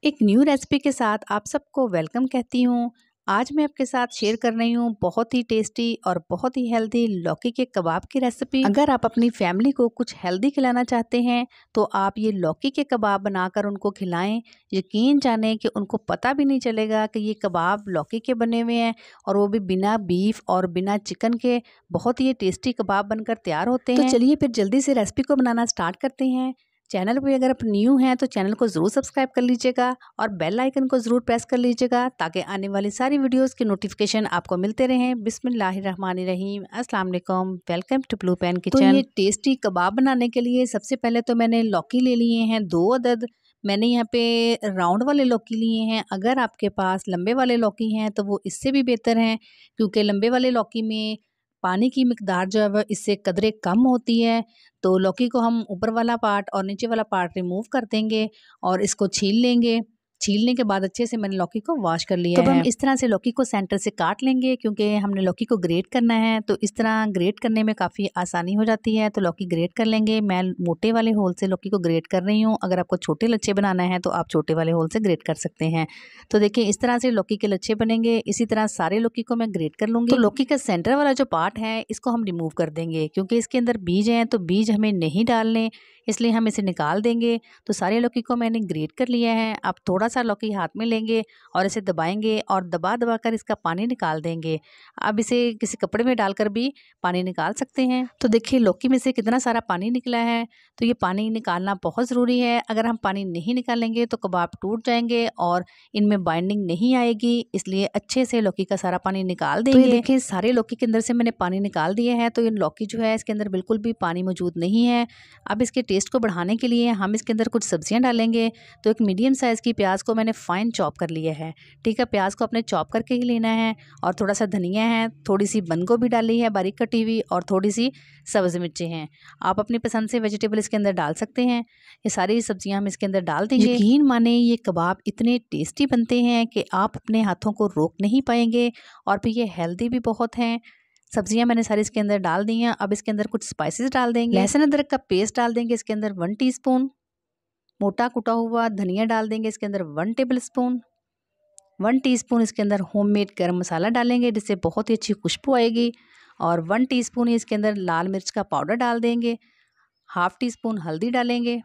एक new recipe के साथ आप सबको वेलकम कहती हूँ। आज मैं आपके साथ शेयर कर रही हूँ बहुत ही टेस्टी और बहुत ही हेल्दी लौकी के कबाब की रेसिपी। अगर आप अपनी फैमिली को कुछ हेल्दी खिलाना चाहते हैं तो आप ये लौकी के कबाब बनाकर उनको खिलाएं। यकीन जाने कि उनको पता भी नहीं चलेगा कि ये कबाब लौकी के बने हुए हैं, और वो भी बिना बीफ और बिना चिकन के बहुत ही टेस्टी कबाब बनकर तैयार होते हैं। तो चलिए फिर जल्दी से रेसिपी को बनाना स्टार्ट करते हैं। चैनल पे अगर आप न्यू हैं तो चैनल को ज़रूर सब्सक्राइब कर लीजिएगा और बेल आइकन को ज़रूर प्रेस कर लीजिएगा ताकि आने वाली सारी वीडियोस की नोटिफिकेशन आपको मिलते रहें। बिस्मिल्लाहिर्रहमानिर्रहीम, अस्सलाम वालेकुम, welcome to Blue Pen Kitchen. तो ये टेस्टी कबाब बनाने के लिए सबसे पहले तो मैंने लौकी ले लिए हैं 2 अदद। मैंने यहाँ पे राउंड वाले लौकी लिए हैं। अगर आपके पास लंबे वाले लौकी हैं तो वो इससे भी बेहतर हैं, क्योंकि लंबे वाले लौकी में पानी की मिकदार जो है वह इससे कदरे कम होती है। तो लौकी को हम ऊपर वाला पार्ट और नीचे वाला पार्ट रिमूव कर देंगे और इसको छील लेंगे। छीलने के बाद अच्छे से मैंने लौकी को वॉश कर लिया है। तो हम इस तरह से लौकी को सेंटर से काट लेंगे, क्योंकि हमने लौकी को ग्रेट करना है। तो इस तरह ग्रेट करने में काफ़ी आसानी हो जाती है। तो लौकी ग्रेट कर लेंगे। मैं मोटे वाले होल से लौकी को ग्रेट कर रही हूँ। अगर आपको छोटे लच्छे बनाना है तो आप छोटे वाले होल से ग्रेट कर सकते हैं। तो देखिए इस तरह से लौकी के लच्छे बनेंगे। इसी तरह सारे लौकी को मैं ग्रेट कर लूँगी। तो लौकी का सेंटर वाला जो पार्ट है इसको हम रिमूव कर देंगे, क्योंकि इसके अंदर बीज हैं तो बीज हमें नहीं डालने, इसलिए हम इसे निकाल देंगे। तो सारे लौकी को मैंने ग्रेट कर लिया है। अब थोड़ा सा लौकी हाथ में लेंगे और इसे दबाएंगे और दबा दबा कर इसका पानी निकाल देंगे। अब इसे किसी कपड़े में डालकर भी पानी निकाल सकते हैं। तो देखिए लौकी में से कितना सारा पानी निकला है। तो ये पानी निकालना बहुत ज़रूरी है। अगर हम पानी नहीं निकालेंगे तो कबाब टूट जाएंगे और इनमें बाइंडिंग नहीं आएगी, इसलिए अच्छे से लौकी का सारा पानी निकाल देंगे। तो ये देखिए सारे लौकी के अंदर से मैंने पानी निकाल दिया है। तो ये लौकी जो है इसके अंदर बिल्कुल भी पानी मौजूद नहीं है। अब इसके टेस्ट को बढ़ाने के लिए हम इसके अंदर कुछ सब्जियां डालेंगे। तो एक मीडियम साइज़ की प्याज को मैंने फाइन चॉप कर लिया है। ठीक है, प्याज को अपने चॉप करके ही लेना है। और थोड़ा सा धनिया है, थोड़ी सी बंद गोभी डाली है बारीक कटी हुई, और थोड़ी सी सब्ज़ मिर्ची हैं। आप अपनी पसंद से वेजिटेबल इसके अंदर डाल सकते हैं। ये सारी सब्जियां हम इसके अंदर डाल देंगे। यकीन माने ये कबाब इतने टेस्टी बनते हैं कि आप अपने हाथों को रोक नहीं पाएंगे, और फिर ये हेल्दी भी बहुत हैं। सब्जियां मैंने सारी इसके अंदर डाल दी हैं। अब इसके अंदर कुछ स्पाइसेस डाल देंगे। लहसुन अदरक का पेस्ट डाल देंगे इसके अंदर 1 टीस्पून। मोटा कुटा हुआ धनिया डाल देंगे इसके अंदर 1 टेबल स्पून। 1 टीस्पून इसके अंदर होममेड गरम मसाला डालेंगे, जिससे बहुत ही अच्छी खुशबू आएगी। और 1 टीस्पून इसके अंदर लाल मिर्च का पाउडर डाल देंगे। हाफ टी स्पून हल्दी डालेंगे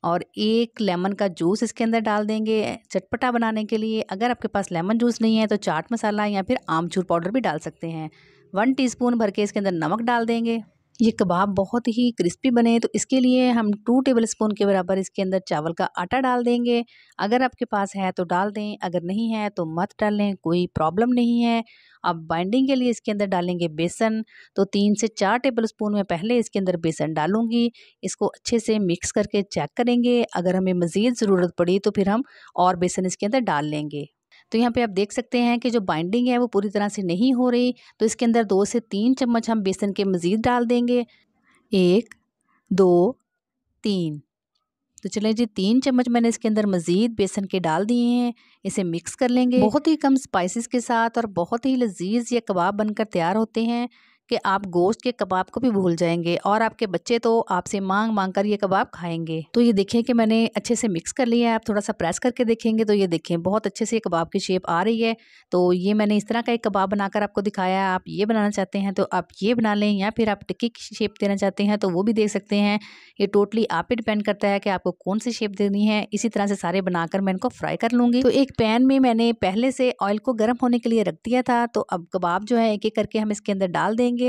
और 1 लेमन का जूस इसके अंदर डाल देंगे चटपटा बनाने के लिए। अगर आपके पास लेमन जूस नहीं है तो चाट मसाला या फिर आमचूर पाउडर भी डाल सकते हैं। 1 टीस्पून भर के इसके अंदर नमक डाल देंगे। ये कबाब बहुत ही क्रिस्पी बने तो इसके लिए हम 2 टेबल स्पून के बराबर इसके अंदर चावल का आटा डाल देंगे। अगर आपके पास है तो डाल दें, अगर नहीं है तो मत डालें, कोई प्रॉब्लम नहीं है। अब बाइंडिंग के लिए इसके अंदर डालेंगे बेसन। तो 3 से 4 टेबल स्पून में पहले इसके अंदर बेसन डालूंगी। इसको अच्छे से मिक्स करके चेक करेंगे। अगर हमें मज़ीद ज़रूरत पड़ी तो फिर हम और बेसन इसके अंदर डाल लेंगे। तो यहाँ पे आप देख सकते हैं कि जो बाइंडिंग है वो पूरी तरह से नहीं हो रही, तो इसके अंदर 2 से 3 चम्मच हम बेसन के मज़ीद डाल देंगे। 1 2 3। तो चलें जी, 3 चम्मच मैंने इसके अंदर मज़ीद बेसन के डाल दिए हैं। इसे मिक्स कर लेंगे। बहुत ही कम स्पाइसेस के साथ और बहुत ही लजीज ये कबाब बनकर तैयार होते हैं कि आप गोश्त के कबाब को भी भूल जाएंगे, और आपके बच्चे तो आपसे मांग मांग कर ये कबाब खाएंगे। तो ये देखें कि मैंने अच्छे से मिक्स कर लिया है। आप थोड़ा सा प्रेस करके देखेंगे तो ये देखें बहुत अच्छे से ये कबाब की शेप आ रही है। तो ये मैंने इस तरह का एक कबाब बनाकर आपको दिखाया है। आप ये बनाना चाहते हैं तो आप ये बना लें, या फिर आप टिक्की की शेप देना चाहते हैं तो वो भी दे सकते हैं। ये टोटली आप पे डिपेंड करता है कि आपको कौन सी शेप देनी है। इसी तरह से सारे बनाकर मैं इनको फ्राई कर लूँगी। तो एक पैन में मैंने पहले से ऑयल को गर्म होने के लिए रख दिया था। तो अब कबाब जो है एक एक करके हम इसके अंदर डाल देंगे।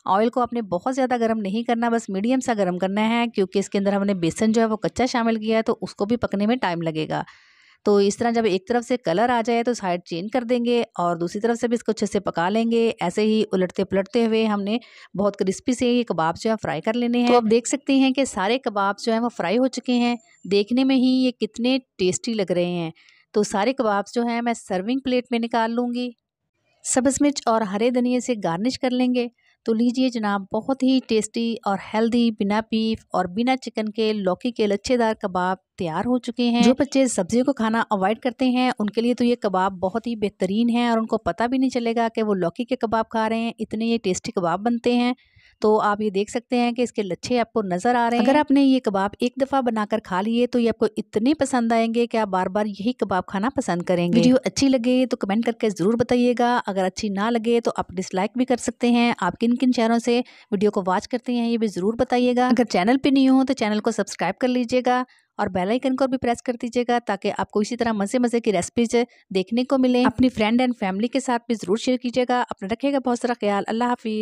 ऑयल को आपने बहुत ज़्यादा गर्म नहीं करना, बस मीडियम सा गर्म करना है, क्योंकि इसके अंदर हमने बेसन जो है वो कच्चा शामिल किया है तो उसको भी पकने में टाइम लगेगा। तो इस तरह जब एक तरफ से कलर आ जाए तो साइड चेंज कर देंगे और दूसरी तरफ से भी इसको अच्छे से पका लेंगे। ऐसे ही उलटते पलटते हुए हमने बहुत क्रिस्पी से ये कबाब जो है फ्राई कर लेने हैं। तो आप देख सकते हैं कि सारे कबाब जो हैं वो फ्राई हो चुके हैं। देखने में ही ये कितने टेस्टी लग रहे हैं। तो सारे कबाब जो हैं मैं सर्विंग प्लेट में निकाल लूँगी। सब्ज़ मिर्च और हरे धनिए से गार्निश कर लेंगे। तो लीजिए जनाब, बहुत ही टेस्टी और हेल्दी बिना बीफ और बिना चिकन के लौकी के लच्छेदार कबाब तैयार हो चुके हैं। जो बच्चे सब्जियों को खाना अवॉइड करते हैं उनके लिए तो ये कबाब बहुत ही बेहतरीन है, और उनको पता भी नहीं चलेगा कि वो लौकी के कबाब खा रहे हैं। इतने ये टेस्टी कबाब बनते हैं। तो आप ये देख सकते हैं कि इसके लच्छे आपको नजर आ रहे हैं। अगर आपने ये कबाब एक दफा बनाकर खा लिए तो ये आपको इतने पसंद आएंगे कि आप बार बार यही कबाब खाना पसंद करेंगे। वीडियो अच्छी लगे तो कमेंट करके जरूर बताइएगा, अगर अच्छी ना लगे तो आप डिसलाइक भी कर सकते हैं। आप किन किन शहरों से वीडियो को वॉच करते हैं ये भी जरूर बताइएगा। अगर चैनल पे नहीं हो तो चैनल को सब्सक्राइब कर लीजिएगा और बेल आइकन को भी प्रेस कर दीजिएगा ताकि आपको इसी तरह मजे मजे की रेसिपीज देखने को मिले। अपनी फ्रेंड एंड फैमिली के साथ भी जरूर शेयर कीजिएगा। अपना रखिएगा बहुत सारा ख्याल। अल्लाह हाफिज।